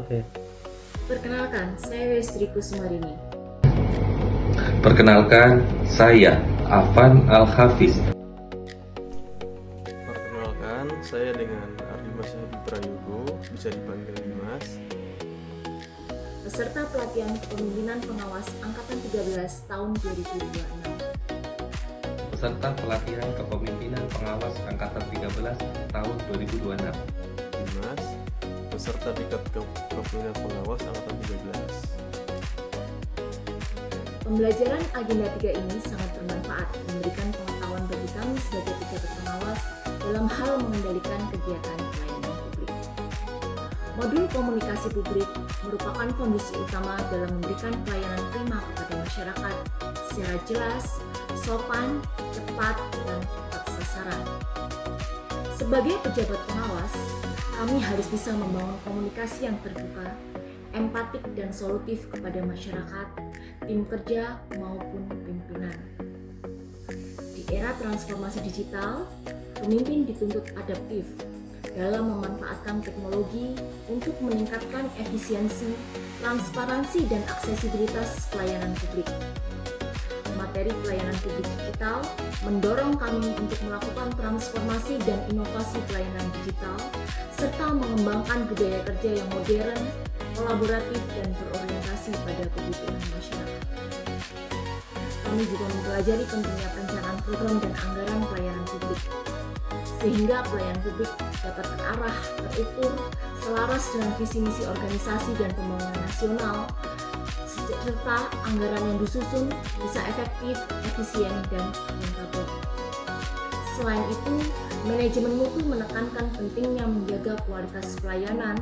Oke. Perkenalkan, saya Westri Kusmarini. Perkenalkan, saya Afan Al-Hafiz. Perkenalkan, saya dengan Ardimas Hadi Prayogo, bisa dipanggil Dimas. Peserta pelatihan kepemimpinan pengawas Angkatan 13 tahun 2026. Peserta pelatihan kepemimpinan pengawas Angkatan 13 tahun 2026. Dimas, peserta tingkat kepemimpinan pengawas Angkatan 13. Pembelajaran agenda 3 ini sangat bermanfaat, memberikan pengetahuan bagi kami sebagai pejabat pengawas dalam hal mengendalikan kegiatan pelayanan publik. Modul komunikasi publik merupakan fondasi utama dalam memberikan pelayanan prima kepada masyarakat secara jelas, sopan, cepat, dan tepat sasaran. Sebagai pejabat pengawas, kami harus bisa membangun komunikasi yang terbuka, empatik dan solutif kepada masyarakat, tim kerja maupun pimpinan. Di era transformasi digital, pemimpin dituntut adaptif dalam memanfaatkan teknologi untuk meningkatkan efisiensi, transparansi, dan aksesibilitas pelayanan publik. Materi pelayanan publik digital mendorong kami untuk melakukan transformasi dan inovasi pelayanan digital, serta mengembangkan budaya kerja yang modern, kolaboratif, dan berorientasi pada kebutuhan masyarakat. Kami juga mempelajari pentingnya perencanaan program dan anggaran pelayanan publik, sehingga pelayanan publik dapat terarah, terukur, selaras dengan visi misi organisasi dan pembangunan nasional, serta anggaran yang disusun bisa efektif, efisien, dan akuntabel. Selain itu, manajemen mutu menekankan pentingnya menjaga kualitas pelayanan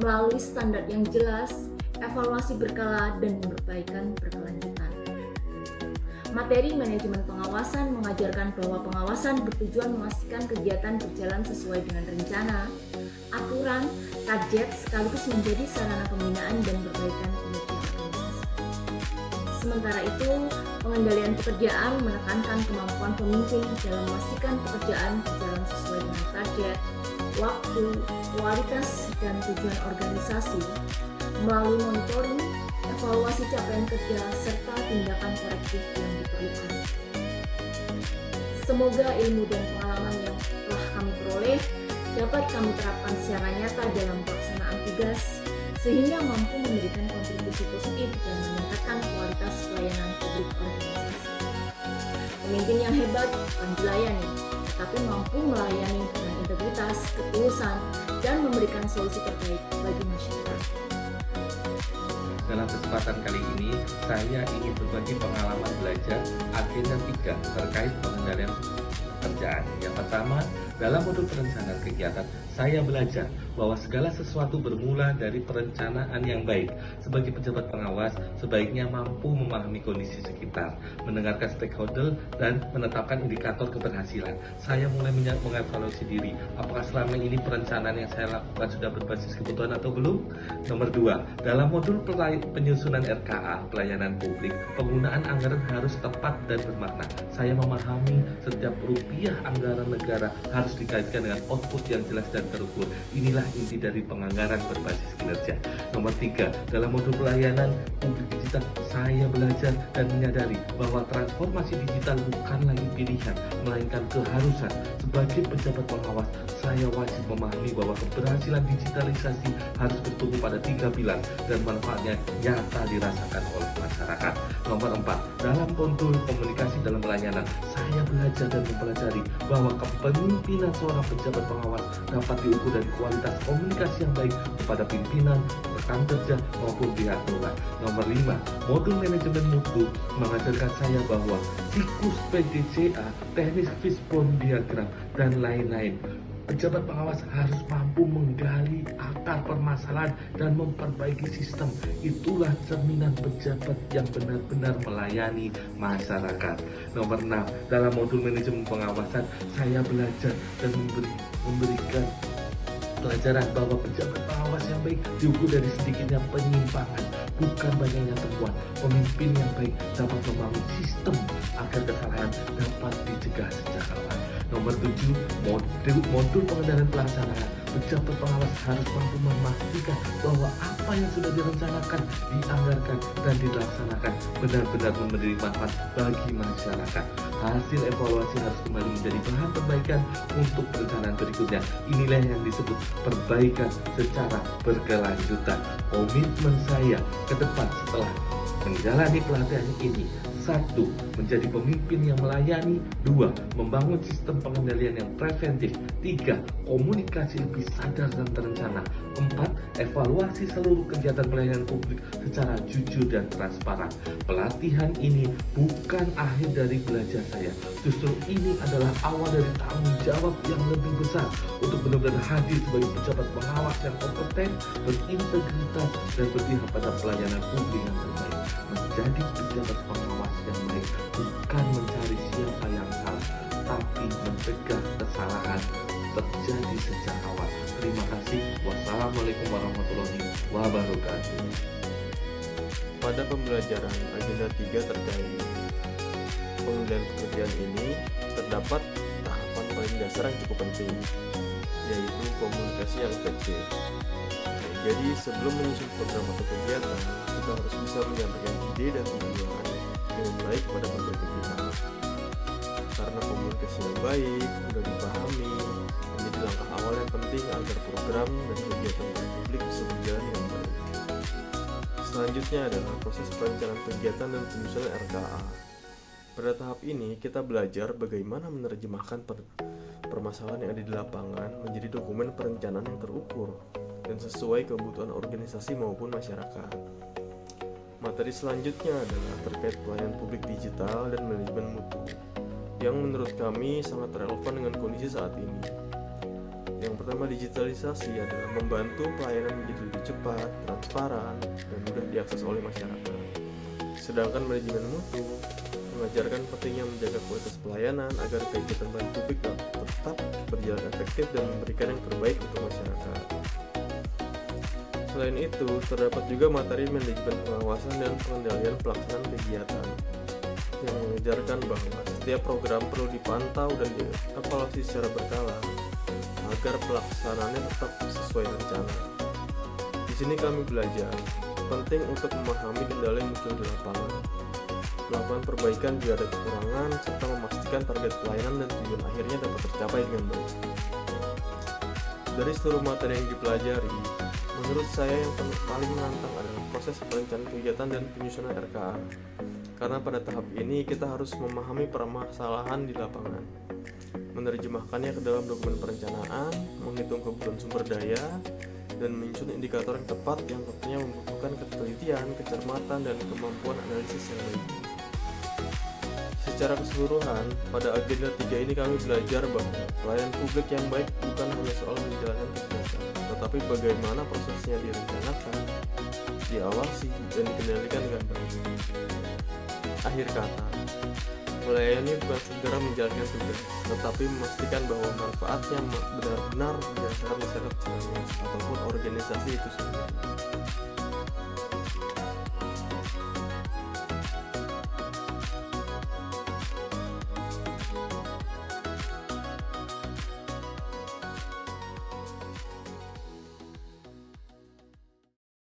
melalui standar yang jelas, evaluasi berkala, dan perbaikan berkelanjutan. Materi manajemen pengawasan mengajarkan bahwa pengawasan bertujuan memastikan kegiatan berjalan sesuai dengan rencana, aturan, target, sekaligus menjadi sarana pembinaan dan perbaikan kinerja organisasi. Sementara itu, pengendalian pekerjaan menekankan kemampuan pemimpin dalam memastikan pekerjaan berjalan sesuai dengan target, waktu, kualitas, dan tujuan organisasi melalui monitoring, evaluasi capaian kerja, serta tindakan korektif yang diperlukan. Semoga ilmu dan pengalaman yang telah kami peroleh dapat kami terapkan secara nyata dalam pelaksanaan tugas, sehingga mampu memberikan kontribusi positif dan meningkatkan kualitas pelayanan publik organisasi. Pemimpin yang hebat bukan dilayani, tetapi mampu melayani dengan integritas, ketulusan, dan memberikan solusi terbaik bagi masyarakat. Dalam kesempatan kali ini, saya ingin berbagi pengalaman belajar agenda 3 terkait pengendalian pekerjaan. Yang pertama, dalam modul perencanaan kegiatan, saya belajar bahwa segala sesuatu bermula dari perencanaan yang baik. Sebagai pejabat pengawas, sebaiknya mampu memahami kondisi sekitar, mendengarkan stakeholder, dan menetapkan indikator keberhasilan. Saya mulai mengevaluasi diri, apakah selama ini perencanaan yang saya lakukan sudah berbasis kebutuhan atau belum? Nomor 2, dalam modul penyusunan RKA, pelayanan publik, penggunaan anggaran harus tepat dan bermakna. Saya memahami setiap rupiah anggaran negara harus dikaitkan dengan output yang jelas dan terukur. Inilah inti dari penganggaran berbasis kinerja. Nomor 3, dalam modul pelayanan publik digital, saya belajar dan menyadari bahwa transformasi digital bukan lagi pilihan, melainkan keharusan. Sebagai pejabat pengawas, saya wajib memahami bahwa keberhasilan digitalisasi harus bertumbuh pada 3 pilar dan manfaatnya nyata dirasakan oleh masyarakat. Nomor 4, dalam modul komunikasi dalam pelayanan, saya belajar dan mempelajari bahwa kepemimpinan seorang pejabat pengawas dapat diukur dari kualitas komunikasi yang baik kepada pimpinan, rekan kerja, maupun pihak luar. Nomor 5, modul manajemen mutu mengajarkan saya bahwa siklus PDCA, teknis fishbone diagram, dan lain-lain. Pejabat pengawas harus mampu menggali akar permasalahan dan memperbaiki sistem. Itulah cerminan pejabat yang benar-benar melayani masyarakat. Nomor 6, dalam modul manajemen pengawasan, saya belajar dan memberikan pelajaran bahwa pejabat pengawas yang baik diukur dari sedikitnya penyimpangan, bukan banyaknya temuan. Pemimpin yang baik dapat membangun sistem agar kesalahan dapat dicegah sejak awal. Nomor 7, modul pengendalian pelaksanaan. pejabat pengawas harus mampu memastikan bahwa apa yang sudah direncanakan, dianggarkan, dan dilaksanakan benar-benar memberi manfaat bagi masyarakat. Hasil evaluasi harus kembali menjadi bahan perbaikan untuk perencanaan berikutnya. Inilah yang disebut perbaikan secara berkelanjutan. Komitmen saya ke depan setelah menjalani pelatihan ini: 1. Menjadi pemimpin yang melayani. 2. Membangun sistem pengendalian yang preventif. 3. Komunikasi lebih sadar dan terencana. 4. Evaluasi seluruh kegiatan pelayanan publik secara jujur dan transparan. Pelatihan ini bukan akhir dari belajar saya. Justru ini adalah awal dari tanggung jawab yang lebih besar untuk benar-benar hadir sebagai pejabat pengawas yang kompeten, berintegritas, dan berpihak pada pelayanan publik yang terbaik. Menjadi pejabat pengawas yang baik bukan mencari siapa yang salah, tapi mencegah kesalahan terjadi sejak awal. Terima kasih. Wassalamualaikum warahmatullahi wabarakatuh. Pada pembelajaran agenda 3 terkait pengendalian pekerjaan ini terdapat tahapan paling dasar yang cukup penting, yaitu komunikasi yang efektif. Jadi sebelum menyusun program atau kegiatan, kita harus bisa menyampaikan ide dan tujuan dengan baik kepada berbagai pihak. Karena komunikasi yang baik, mudah dipahami, menjadi langkah awal yang penting agar program dan kegiatan publik bisa berjalan dengan baik. Selanjutnya adalah proses perencanaan kegiatan dan penyusunan RKA. Pada tahap ini, kita belajar bagaimana menerjemahkan permasalahan yang ada di lapangan menjadi dokumen perencanaan yang terukur dan sesuai kebutuhan organisasi maupun masyarakat. Materi selanjutnya adalah terkait pelayanan publik digital dan manajemen mutu, yang menurut kami sangat relevan dengan kondisi saat ini. Yang pertama, digitalisasi adalah membantu pelayanan menjadi lebih cepat, transparan, dan mudah diakses oleh masyarakat. Sedangkan manajemen mutu mengajarkan pentingnya menjaga kualitas pelayanan agar kegiatan pelayanan publik tetap berjalan efektif dan memberikan yang terbaik untuk masyarakat. Selain itu, terdapat juga materi manajemen pengawasan dan pengendalian pelaksanaan kegiatan yang mengajarkan bahwa setiap program perlu dipantau dan dievaluasi secara berkala agar pelaksanaannya tetap sesuai rencana. Di sini kami belajar penting untuk memahami kendala yang muncul di lapangan, melakukan perbaikan jika ada kekurangan, serta memastikan target pelayanan dan tujuan akhirnya dapat tercapai dengan baik. Dari seluruh materi yang dipelajari, menurut saya yang paling menantang adalah proses perencanaan kegiatan dan penyusunan RKA. Karena pada tahap ini kita harus memahami permasalahan di lapangan, menerjemahkannya ke dalam dokumen perencanaan, menghitung kebutuhan sumber daya, dan menyusun indikator yang tepat yang tentunya membutuhkan ketelitian, kecermatan, dan kemampuan analisis yang baik. Secara keseluruhan, pada agenda 3 ini kami belajar bahwa pelayanan publik yang baik bukan hanya soal menjalankan kegiatan, tetapi bagaimana prosesnya direncanakan, diawasi, dan dikendalikan dengan baik. Akhir kata, melayani bukan segera menjalankan tugas, tetapi memastikan bahwa manfaatnya benar-benar dirasakan masyarakat ataupun organisasi itu sendiri.